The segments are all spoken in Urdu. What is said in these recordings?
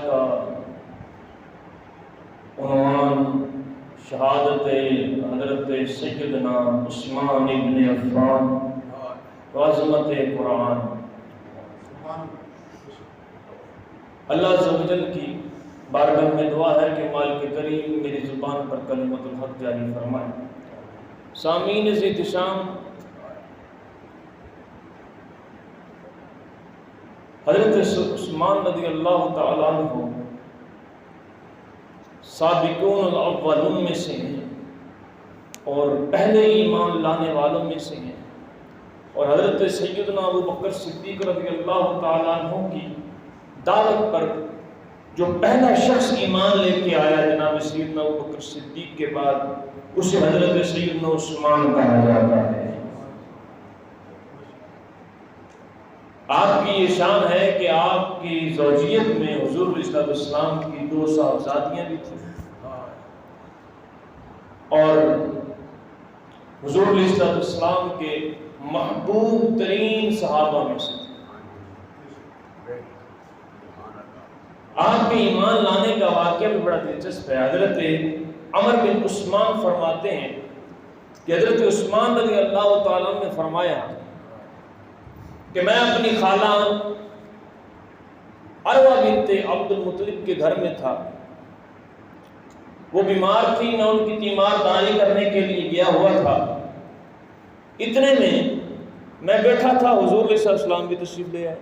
کا عنوان شہادت حضرت سیدنا عثمان ابن عفان و عظمت قرآن۔ اللہ عز و جل کی بارگاہ میں دعا ہے کہ مالک کریم میری زبان پر کلمۃ الحق جاری فرمائے۔ سامعین احتشام، حضرت عثمان رضی اللہ تعالیٰ عنہ سابقون الاولون میں سے ہیں اور پہلے ایمان لانے والوں میں سے ہیں، اور حضرت سیدنا ابو بکر صدیق رضی اللہ تعالیٰ عنہ کی دعوت پر جو پہلا شخص ایمان لے کے آیا جناب سیدنا ابو بکر صدیق کے بعد، اسے حضرت سیدنا عثمان کہا جاتا ہے۔ آپ کی یہ شان ہے کہ آپ کی زوجیت میں حضور علیہ السلام کی 2 صاحبزادیاں بھی تھیں اور حضور علیہ السلام کے محبوب ترین صحابہ میں سے تھے۔ آپ کے ایمان لانے کا واقعہ بھی بڑا دلچسپ ہے۔ حضرت عمر بن عثمان فرماتے ہیں کہ حضرت عثمان رضی اللہ تعالیٰ نے فرمایا کہ میں اپنی خالہ عروہ بنت عبد المطلب کے گھر میں تھا، وہ بیمار تھی، میں ان کی تیمارداری کرنے کے لیے گیا ہوا تھا۔ اتنے میں بیٹھا تھا، حضور علیہ السلام بھی تشریف لے آئے۔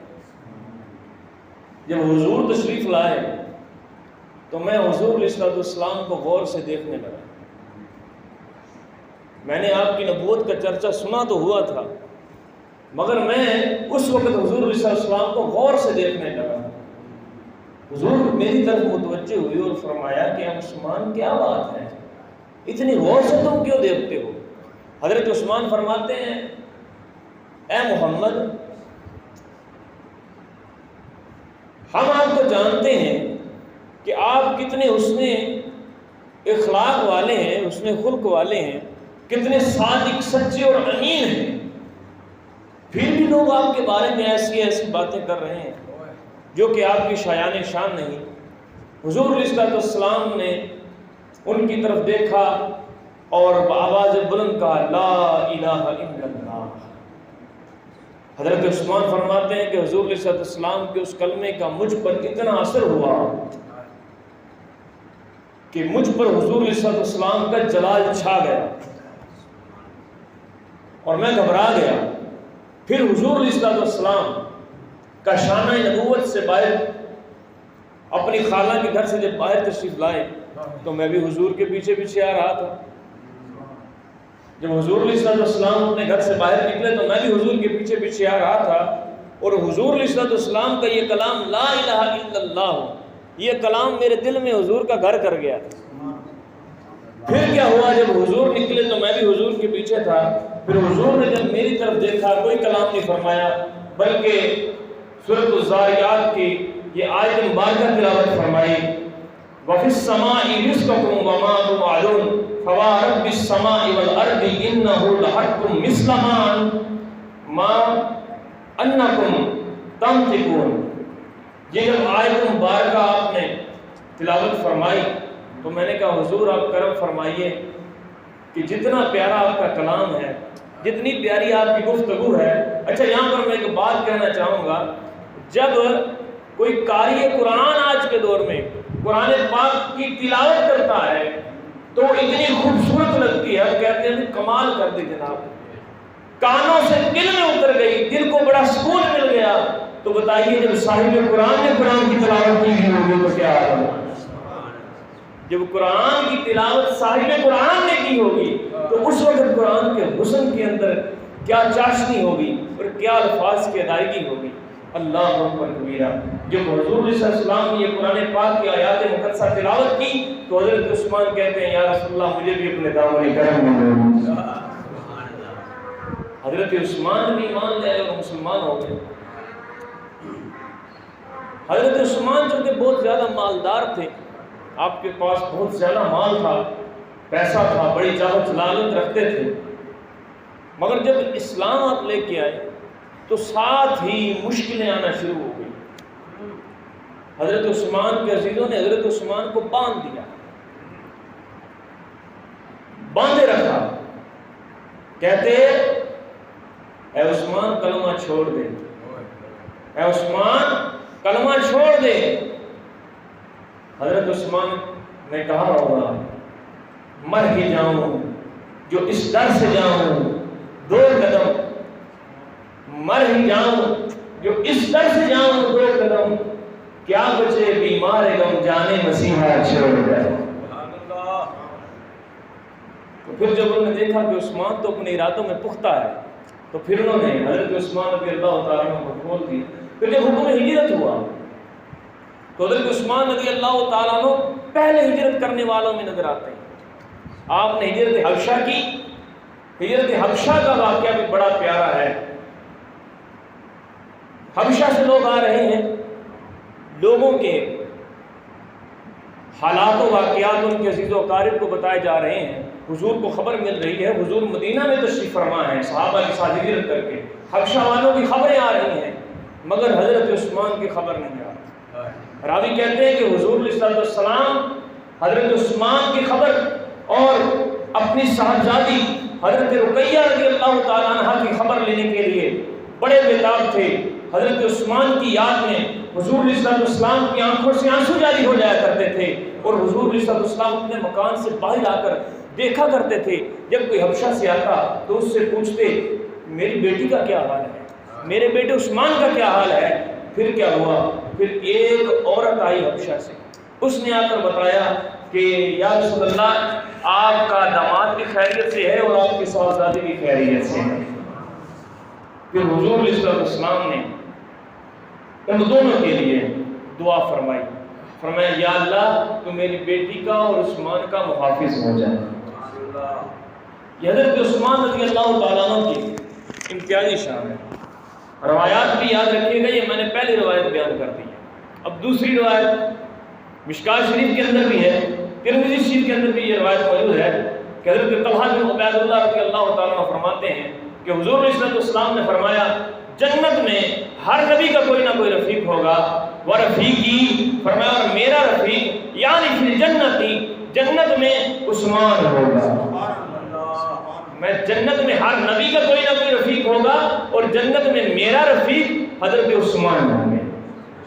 جب حضور تشریف لائے تو میں حضور علیہ السلام کو غور سے دیکھنے لگا۔ میں نے آپ کی نبوت کا چرچا سنا تو ہوا تھا، مگر میں اس وقت حضور علیہ السلام کو غور سے دیکھنے لگا۔ حضور میری طرف متوجہ ہوئی اور فرمایا کہ عثمان کیا بات ہے، اتنی غور سے تم کیوں دیکھتے ہو؟ حضرت عثمان فرماتے ہیں اے محمد، ہم آپ کو جانتے ہیں کہ آپ کتنے حسن اخلاق والے ہیں، حسن خلق والے ہیں، کتنے صادق، سچے اور امین ہیں، پھر بھی لوگ آپ کے بارے میں ایسی باتیں کر رہے ہیں جو کہ آپ کی شایان شان نہیں۔ حضور علیہ السلام نے ان کی طرف دیکھا اور بآواز بلند کہا لا الہ الا اللہ۔ حضرت عثمان فرماتے ہیں کہ حضور علیہ السلام کے اس کلمے کا مجھ پر اتنا اثر ہوا کہ مجھ پر حضور علیہ السلام کا جلال چھا گیا اور میں گھبرا گیا۔ پھر حضور علیہ السلام کا شانہ نبوت سے باہر اپنی خالہ کے گھر سے جب باہر تشریف لائے تو میں بھی حضور کے پیچھے پیچھے آ رہا تھا۔ جب حضور علیہ السلام اپنے گھر سے باہر نکلے تو میں بھی حضور کے پیچھے پیچھے آ رہا تھا، اور حضور علیہ السلام کا یہ کلام لا الہ الا اللہ، یہ کلام میرے دل میں حضور کا گھر کر گیا۔ پھر کیا ہوا، جب حضور نکلے تو میں بھی حضور کے پیچھے تھا، پھر حضور نے جب میری طرف دیکھا کوئی کلام نہیں فرمایا، بلکہ سورۃ الذاریات کی یہ آیت مبارکہ تلاوت فرمائی وَفِي السَّمَاءِ رِزْقُكُمْ وَمَا تُوعَدُونَ فَوَرَبِّ السَّمَاءِ وَالْأَرْضِ إِنَّهُ لَحَقٌّ مِثْلَ مَا أَنَّكُمْ تَنطِقُونَ۔ یہ جب آیت مبارکہ آپ نے تلاوت فرمائی تو میں نے کہا حضور آپ کرم فرمائیے کہ جتنا پیارا آپ کا کلام ہے، جتنی پیاری آپ کی گفتگو ہے۔ اچھا یہاں پر میں ایک بات کہنا چاہوں گا، جب کوئی قاری قرآن آج کے دور میں قرآن پاک کی تلاوت کرتا ہے تو اتنی خوبصورت لگتی ہے، کہتے ہیں کمال کر دی جناب، کانوں سے دل میں اتر گئی، دل کو بڑا سکون مل گیا۔ تو بتائیے جب صاحب قرآن نے قرآن کی تلاوت کی ہوگی تو کیا ہوگا؟ جب قرآن کی تلاوت صاحب قرآن نے کی ہوگی تو اس وقت قرآن کے حسن کے اندر کیا چاشنی ہوگی اور کیا الفاظ کی ادائیگی ہوگی۔ اللہ اکبر کبیرہ۔ جب حضور علیہ السلام نے یہ قرآن پاک کی آیات مقدسہ تلاوت کی تو حضرت عثمان کہتے ہیں یا رسول اللہ مجھے بھی اپنے دامن کرم میں۔ حضرت عثمان بھی ایمان لے اور مسلمان ہو گئے۔ حضرت عثمان چونکہ بہت زیادہ مالدار تھے، آپ کے پاس بہت زیادہ مال تھا، پیسہ تھا، بڑی چاہت لالچ رکھتے تھے، مگر جب اسلام آپ لے کے آئے تو ساتھ ہی مشکلیں آنا شروع ہو گئی۔ حضرت عثمان کے عزیزوں نے حضرت عثمان کو باندھ دیا، باندھے رکھا، کہتے اے عثمان کلمہ چھوڑ دے، اے عثمان کلمہ چھوڑ دے۔ حضرت عثمان نے کہا ہوگا مر ہی جاؤں جو اس در سے جاؤں 2 قدم، مر ہی جاؤں جو اس در سے جاؤں 2 قدم، کیا بچے بیمار غم جانے مسیحا چھوڑ گئے۔ تو پھر جب انہوں نے دیکھا کہ عثمان تو اپنے ارادوں میں پختہ ہے، تو پھر انہوں نے حضرت عثمان رضی اللہ تعالیٰ عنہ کو کھول دی۔ پھر جب حکم ہجرت ہوا تو حضرت عثمان رضی اللہ تعالیٰ عنہ پہلے ہجرت کرنے والوں میں نظر آتے ہیں۔ آپ نے ہجرت حبشہ کی، ہجرت حبشہ کا واقعہ بھی بڑا پیارا ہے۔ حبشہ سے لوگ آ رہے ہیں، لوگوں کے حالات و واقعات ان کے عزیز و اقارب کو بتائے جا رہے ہیں، حضور کو خبر مل رہی ہے، حضور مدینہ میں تشریف فرما ہے صحابہ کے ساتھ ہجرت کر کے، حبشہ والوں کی خبریں آ رہی ہیں، مگر حضرت عثمان کی خبر نہیں آ رہی۔ راوی کہتے ہیں کہ حضور علیہ السلام حضرت عثمان کی خبر اور اپنی صاحبزادی حضرت رقیہ رضی اللہ تعالیٰ عنہ کی خبر لینے کے لیے بڑے بےتاب تھے۔ حضرت عثمان کی یاد میں حضور علیہ السلام کی آنکھوں سے آنسو جاری ہو جایا کرتے تھے، اور حضور علیہ السلام اپنے مکان سے باہر آ کر دیکھا کرتے تھے، جب کوئی حبشہ سے آتا تو اس سے پوچھتے میری بیٹی کا کیا حال ہے، میرے بیٹے عثمان کا کیا حال ہے۔ پھر کیا ہوا، پھر ایک عورت آئی حبشہ سے، اس نے آ کر بتایا کہ یا رسول اللہ آپ کا داماد بھی خیریت سے ہے اور آپ کی صاحبزادی بھی خیریت سے ہے۔ پھر حضور علیہ السلام نے ان دونوں کے لیے دعا فرمائی، فرمایا یا اللہ تو میری بیٹی کا اور عثمان کا محافظ ہو جائے۔ یہ حضرت عثمان رضی اللہ تعالیٰ عنہ کی امتیازی شان ہے۔ روایات بھی یاد رکھیے گا، یہ میں نے پہلی روایت بیان کر دی ہے۔ اب دوسری روایت مشکات شریف کے اندر بھی ہے، ترمذی شریف کے اندر بھی یہ روایت موجود ہے کہ حضرت طلحہ بن عبید اللہ رضی اللہ تعالیٰ عنہ فرماتے ہیں کہ حضور علیہ السلام نے فرمایا جنت میں ہر نبی کا کوئی نہ کوئی رفیق ہوگا، وہ رفیقی فرمایا اور میرا رفیق یعنی فی جنتی جنت میں عثمان ہوگا۔ میں جنت میں ہر نبی کا کوئی نہ کوئی رفیق ہوگا اور جنت میں میرا رفیق حضرت عثمان ہوں گے۔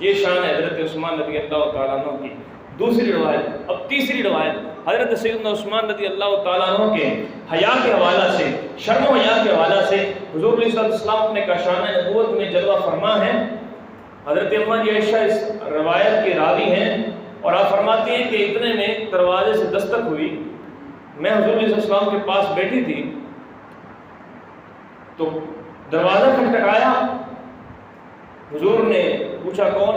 یہ شان ہے حضرت عثمان رضی اللہ تعالیٰ عنہ کی۔ دوسری روایت، اب تیسری روایت حضرت سیدنا عثمان رضی اللہ تعالیٰ عنہ کے حیا کے حوالہ سے، شرم و حیا کے حوالہ سے حضور علیہ السلام اپنے کاشانہ نبوت میں جلوہ فرما ہے۔ حضرت اماں عائشہ اس روایت کے راوی ہیں اور آپ فرماتے ہیں کہ اتنے میں دروازے سے دستک ہوئی، میں حضور علیہ السلام کے پاس بیٹھی تھی تو دروازہ کھٹکھٹایا، حضور نے پوچھا کون،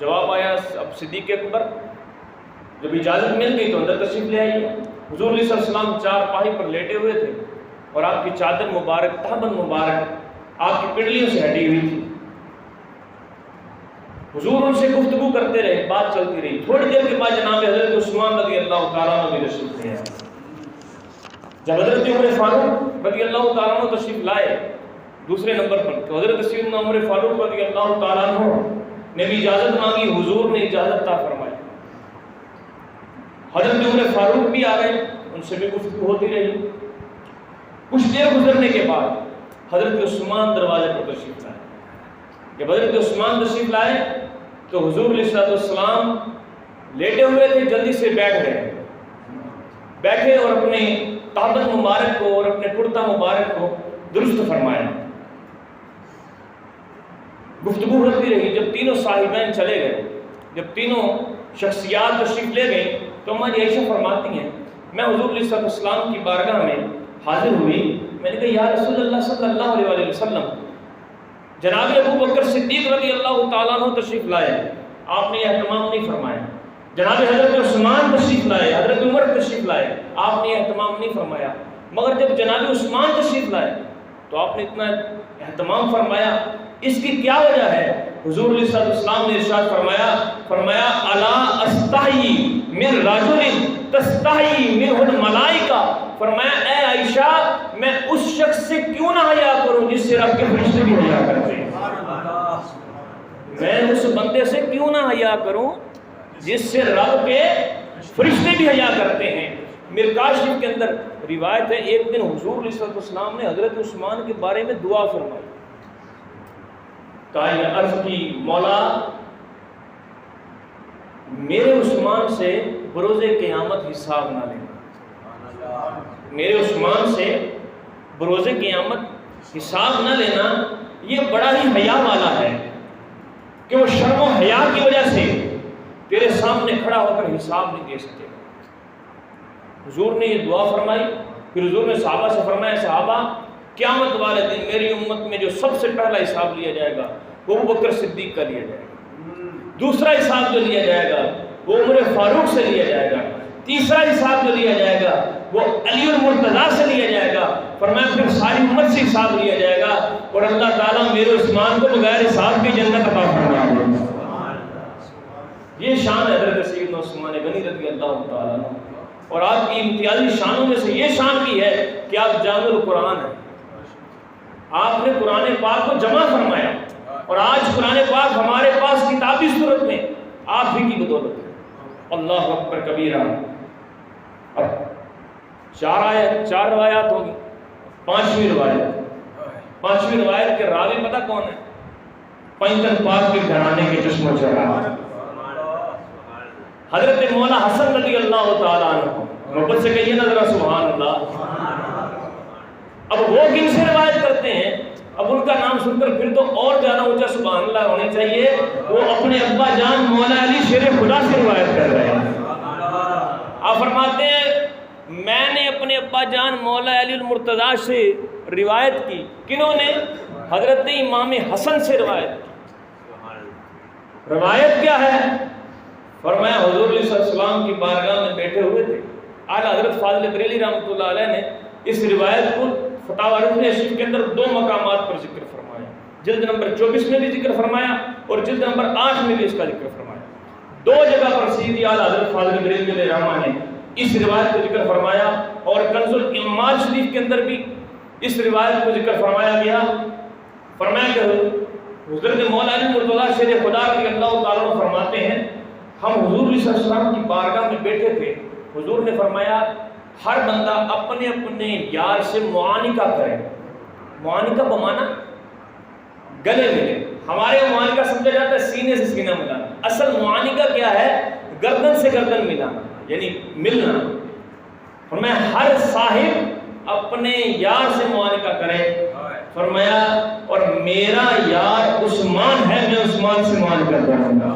جواب آیا اب صدیق اکبر۔ جب اجازت مل گئی تو اندر تشریف لے آئیے۔ حضور علیہ السلام چارپائی پر لیٹے ہوئے تھے اور آپ کی چادر مبارک، تہبند مبارک آپ کی پنڈلیوں سے ہٹی ہوئی تھی۔ حضور ان سے گفتگو کرتے رہے، بات چلتی رہی۔ تھوڑی دیر کے بعد جناب حضرت عثمان رضی اللہ تعالیٰ عنہ بھی تشریف لے آئے۔ جب حضرت عمر فاروق رضی اللہ تعالیٰ عنہ تشریف لائے دوسرے نمبر پر، تو حضرت سیدنا عمر فاروق رضی اللہ تعالیٰ عنہ نے بھی اجازت مانگی، حضور نے اجازت عطا فرمائی۔ حضرت عمر فاروق بھی آ گئے، ان سے بھی گفتگو ہوتی رہی۔ کچھ دیر گزرنے کے بعد حضرت عثمان دروازے پر تشریف لائے۔ جب حضرت عثمان تشریف لائے تو حضور علیہ السلام لیٹے ہوئے تھے، جلدی سے بیٹھ گئے، بیٹھے اور اپنے تہبند مبارک کو اور اپنے کرتا مبارک کو درست فرمایا۔ گفتگو ہوتی رہی۔ جب تینوں صاحبین چلے گئے، جب تینوں شخصیات تشریف لے گئیں تو ہماری عائشہ فرماتی ہیں میں حضور علیہ السلام کی بارگاہ میں حاضر ہوئی، میں نے کہا یا رسول اللہ صلی اللہ علیہ وسلم، جناب ابو بکر صدیق رضی اللہ تعالیٰ عنہ تشریف لائے، آپ نے یہ اہتمام نہیں فرمایا۔ جناب حضرت عثمان تشریف لائے، حضرت عمر تشریف لائے، آپ نے یہ اہتمام نہیں فرمایا۔ مگر جب جناب عثمان تشریف لائے تو آپ نے اتنا اہتمام فرمایا، اس کی کیا وجہ ہے؟ حضور علیہ السلام نے ارشاد فرمایا الا استحی من رجل تستحی منہ الملائکہ، فرمایا اے عائشہ میں اس شخص سے کیوں نہ حیا کروں جس سے رب کے فرشتے بھی حیا کرتے ہیں۔ میں اس بندے سے کیوں نہ حیا کروں جس سے رب کے فرشتے بھی حیا کرتے ہیں۔ مرکات شریف کے اندر روایت ہے، ایک دن حضور علیہ السلام نے حضرت عثمان کے بارے میں دعا فرمائی، کہا یہ عرض کی مولا میرے عثمان سے بروز قیامت حساب نہ لینا، میرے عثمان سے بروز قیامت حساب نہ لینا، یہ بڑا ہی حیا والا ہے کہ وہ شرم و حیا کی وجہ سے تیرے سامنے کھڑا ہو کر حساب نہیں دے سکے۔ حضور نے یہ دعا فرمائی، پھر حضور نے صحابہ سے فرمایا صحابہ قیامت والے دن میری امت میں جو سب سے پہلا حساب لیا جائے گا وہ ابو بکر صدیق کا لیا جائے گا، دوسرا حساب جو لیا جائے گا وہ عمر فاروق سے لیا جائے گا، تیسرا حساب جو لیا جائے گا وہ علی المرتضیٰ سے لیا جائے گا، فرمایا پھر ساری امت سے حساب لیا جائے گا اور اللہ تعالیٰ میرے عثمان کو بغیر حساب کی جنت عطا فرما دے۔ یہ شان ہے حضرت سیدنا عثمان غنی رضی اللہ تعالیٰ عنہ، اور آپ کی امتیازی شانوں میں سے یہ شان بھی ہے کہ آپ جامع القرآن ہیں، آپ نے قرآن پاک کو جمع فرمایا، اور آج قرآن پاک ہمارے پاس کتابی صورت میں آپ ہی کی بدولت ہے۔ اللہ اکبر کبیرہ۔ اب چار روایات ہوگی، پانچویں روایت کے راوی پتہ کون ہے؟ پنجتن پاک کے گھرانے کے چشم و چراغ حضرت مولا حسن رضی اللہ تعالیٰ عنہ، محبت سے کہیے نا ذرا سبحان اللہ۔ اب وہ کن سے روایت کرتے ہیں؟ اب ان کا نام سن کر پھر تو اور زیادہ اونچا سبحان اللہ ہونی چاہیے، وہ اپنے ابا جان مولا علی شیر خدا سے روایت کر رہے ہیں۔ آپ فرماتے ہیں میں نے اپنے ابا جان مولا علی المرتضیٰ سے روایت کی، کنہوں نے؟ حضرت امام حسن سے روایت کی۔ روایت کیا ہے؟ فرمایا حضور علیہ السلام کی بارگاہ میں بیٹھے ہوئے تھے، اعلیٰ حضرت فاضل بریلوی رحمۃ اللہ علیہ نے اس روایت کو فتاوی رکن شریف کے اندر دو مقامات پر ذکر فرمایا، جلد نمبر 24 میں بھی ذکر فرمایا اور جلد نمبر 8 میں بھی اس کا ذکر فرمایا۔ دو جگہ پر سیدھی اعلیٰ حضرت فاضل بریلوی رحمہ نے اس روایت کو ذکر فرمایا، اور کنز الامال شریف کے اندر بھی اس روایت کو ذکر فرمایا گیا۔ فرمایا کہ حضرت مولا علی مرتضیٰ شیر خدا رضی اللہ تعالیٰ عنہ فرماتے ہیں ہم حضور علیہ السلام کی بارگاہ میں بیٹھے تھے، حضور نے فرمایا ہر بندہ اپنے اپنے یار سے معانقہ کرے۔ معانقہ بمانا گلے ملے، ہمارے معانقہ سمجھا جاتا ہے سینے سے سینہ ملانا، اصل معانقہ کیا ہے؟ گردن سے گردن ملانا، یعنی ملنا۔ فرمایا ہر صاحب اپنے یار سے معانقہ کرے، فرمایا اور میرا یار عثمان ہے، میں عثمان سے معانقہ کروں گا۔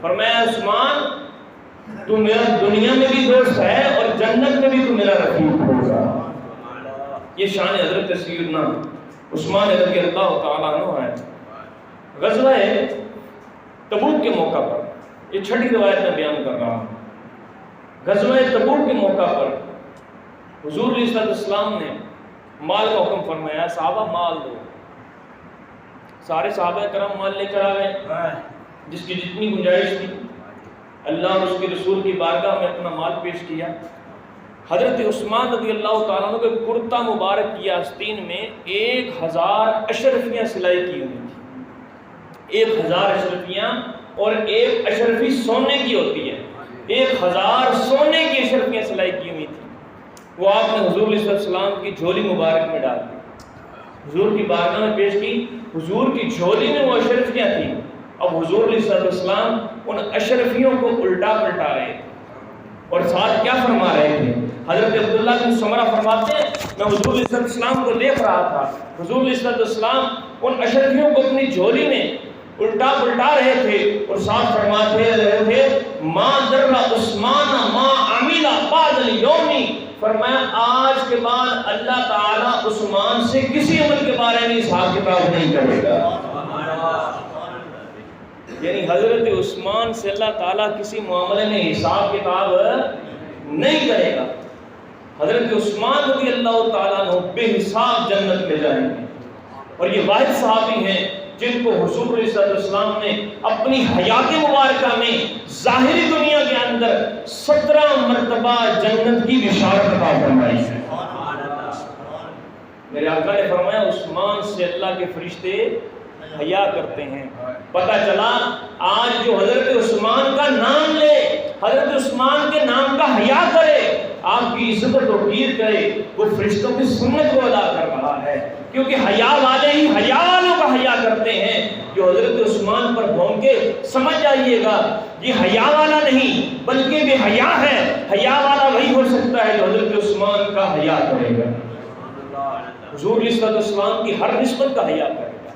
فرمایا عثمان تو میرا دنیا میں بھی دوست ہے اور جنت میں بھی تو میرا رفیق ہوگا۔ یہ شان حضرت سیدنا عثمان رضی اللہ تعالیٰ عنہ ہے۔ غزوہ تبوک کے موقع پر، یہ چھٹی روایت میں بیان کر رہا ہوں، غزوہ تبوک کے موقع پر حضور علیہ السلام نے مال کا حکم فرمایا، صحابہ مال دو۔ سارے صحابہ کرام مال لے کر آ گئے، جس کی جتنی گنجائش تھی اللہ اور اس کے رسول کی بارگاہ میں اپنا مال پیش کیا۔ حضرت عثمان رضی اللہ تعالیٰ عنہ کے کرتا مبارک کی آستین میں 1000 اشرفیاں سلائی کی ہوئی تھی۔ 1000 اشرفیاں، اور ایک اشرفی سونے کی ہوتی ہے، 1000 سونے کی اشرفیاں سلائی کی ہوئی تھی۔ وہ آپ نے حضور علیہ السلام کی جھولی مبارک میں ڈال دی، حضور کی بارگاہ میں پیش کی۔ حضور کی جھولی میں وہ اشرفیاں تھیں۔ اب حضور علیہ السلام ان اشرفیوں کو الٹا پلٹا رہے تھے اور ساتھ کیا فرما رہے تھے؟ حضرت عبداللہ بن سمرہ فرماتے ہیں میں حضور علیہ السلام کو دیکھ رہا تھا، حضور علیہ السلام ان اشرفیوں کو اپنی جھولی میں الٹا پلٹا رہے تھے اور ساتھ فرماتے رہے تھے ما در عثمان ما عمل بعد اليوم، فرمایا آج کے بعد اللہ تعالیٰ عثمان سے کسی عمل کے بارے میں حساب کتاب نہیں کرے گا۔ یعنی حضرت عثمان سے اللہ تعالیٰ کسی معاملے میں حساب کتاب نہیں کرے گا۔ حضرت عثمان رضی اللہ تعالیٰ عنہ بے حساب جنت میں جائیں گے، اور یہ واحد صحابی ہیں جن کو حضور علیہ السلام نے اپنی حیات مبارکہ میں ظاہری دنیا کے اندر 17 مرتبہ جنت کی بشارت عطا فرمائی ہے۔ میرے آقا نے فرمایا عثمان سے اللہ کے فرشتے حیا کرتے ہیں، پتہ چلا آج جو حضرت عثمان کا نام لے، حضرت عثمان کے نام کا حیا کرے، آپ کی عزت و توقیر کرے، وہ فرشتوں کی سنت کو ادا کر رہا ہے، کیونکہ حیا والے ہی حیا والوں کا حیا کرتے ہیں۔ جو حضرت عثمان پر بھونکے، سمجھ جائیے گا یہ حیا والا نہیں بلکہ بے حیا ہے۔ حیا والا وہی ہو سکتا ہے جو حضرت عثمان کا حیا کرے گا، حضور علیہ السلام کی ہر نسبت کا حیا کرے گا،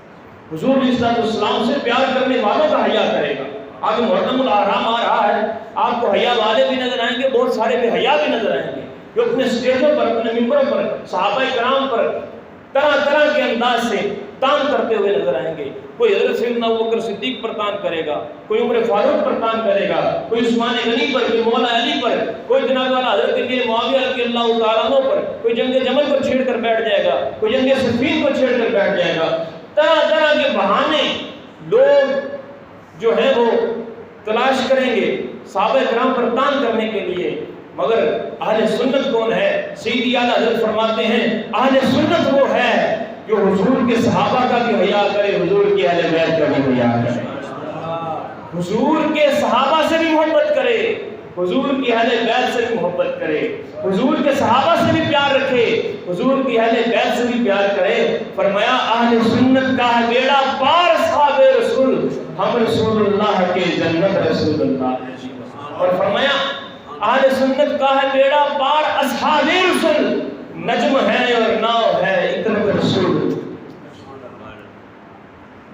حضور علیہ السلام سے پیار کرنے والوں کا حیا کرے گا۔ آگے محرم الاحرام آ رہا ہے، آپ کو حیا والے بھی نظر آئیں گے، بہت سارے بے حیا بھی نظر آئیں گے، جو اپنے اسٹیجوں پر، اپنے ممبروں پر صحابہ کرام پر طرح طرح کے انداز سے تان کرتے ہوئے نظر آئیں گے۔ کوئی حضرت سیدنا ابوبکر صدیق پر تان کرے گا، کوئی عمر فاروق پر تان کرے گا، کوئی عثمان غنی پر، کوئی مولا علی پر، کوئی جناب والا حضرت امیر معاویہ رضی اللہ تعالیٰ عنہ پر، کوئی جنگ جمل پر چھیڑ کر بیٹھ جائے گا، کوئی جنگ صفین پر چھیڑ کر بیٹھ جائے گا۔ طرح طرح کے بہانے لوگ جو ہے وہ تلاش کریں گے صحابہ کرام پر تان کرنے کے لیے، مگر اہل سنت کون ہے؟ سیدی اعلیٰ حضرت فرماتے ہیں اہل سنت وہ ہے جو حضور کے صحابہ کا بھی حیا کرے، حضور کی اہل بیت کا بھی حیا کرے، حضور کے صحابہ سے بھی محبت کرے، حضور کی اہل بیت سے بھی محبت کرے، حضور کے صحابہ سے بھی پیار رکھے، حضور کی اہل بیت سے بھی پیار کرے۔ فرمایا اہل سنت کا ہے بیڑا پار اصحاب رسول، ہم رسول اللہ کے جنت رسول اللہ۔ اور فرمایا اہل سنت کا ہے بیڑا پار اصحاب رسول، نجم ہے اور ناؤ ہے اطرت رسول،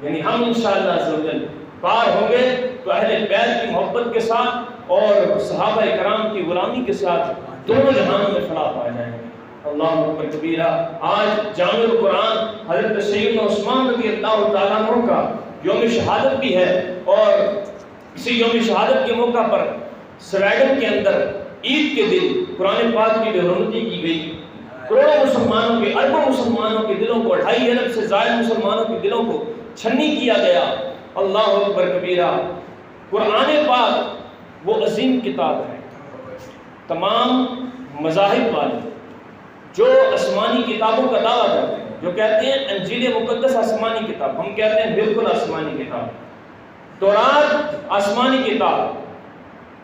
یعنی ہم انشاءاللہ عز و جل پار ہوں گے تو اہل بیت کی محبت کے ساتھ اور صحابہ کرام کی غلامی کے ساتھ دونوں جہانوں میں فلاح پا جائیں گے۔ اللہ اکبر کبیرہ۔ آج جامع القرآن حضرت سیدنا عثمان رضی اللہ تعالیٰ عنہ کا یوم شہادت بھی ہے، اور اسی یوم شہادت کے موقع پر سویڈن کے اندر عید کے دن قرآن پاک کی بے حرمتی کی گئی، کروڑوں مسلمانوں کے، اربوں مسلمانوں کے دلوں کو، 2.5 ارب سے زائد مسلمانوں کے دلوں کو چھنی کیا گیا۔ اللہ اکبر کبیرہ۔ قرآن پاک وہ عظیم کتاب ہے، تمام مذاہب والے جو آسمانی کتابوں کا دعویٰ کرتے ہیں، جو کہتے ہیں انجیل مقدس آسمانی کتاب، ہم کہتے ہیں بالکل آسمانی کتاب، تورات آسمانی کتاب،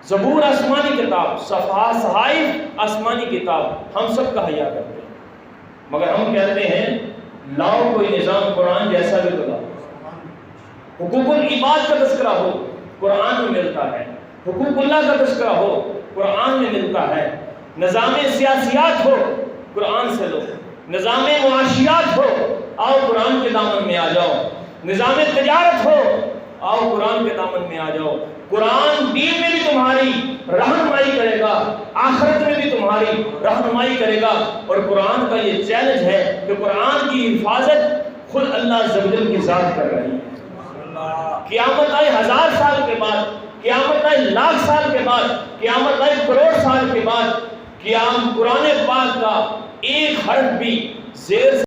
زبور آسمانی کتاب، صحائف آسمانی کتاب، ہم سب کا حیا کرتے ہیں، مگر ہم کہتے ہیں لاؤ کوئی نظام قرآن جیسا بھی تو لاؤ۔ حقوق العباد کا تذکرہ ہو قرآن میں ملتا ہے، حقوق اللہ کا تذکرہ ہو قرآن میں ملتا ہے، نظام سیاسیات ہو قرآن سے لو، نظام معاشیات ہو آؤ قرآن کے دامن میں آ جاؤ، نظام تجارت ہو آؤ قرآن کے دامن میں آ جاؤ۔ قرآن دین میں بھی تمہاری رہنمائی کرے گا، آخرت میں بھی تمہاری رہنمائی کرے گا، اور قرآن کا یہ چیلنج ہے کہ قرآن کی حفاظت خود اللہ عز و جل کی ذات کر رہی ہے۔ قیامت آئے 1000 سال کے بعد، قیامت آئے 1,00,000 سال کے بعد، قیامت آئے کروڑ سال کے بعد، قرآن پاک کا ایک حرف بھی زیر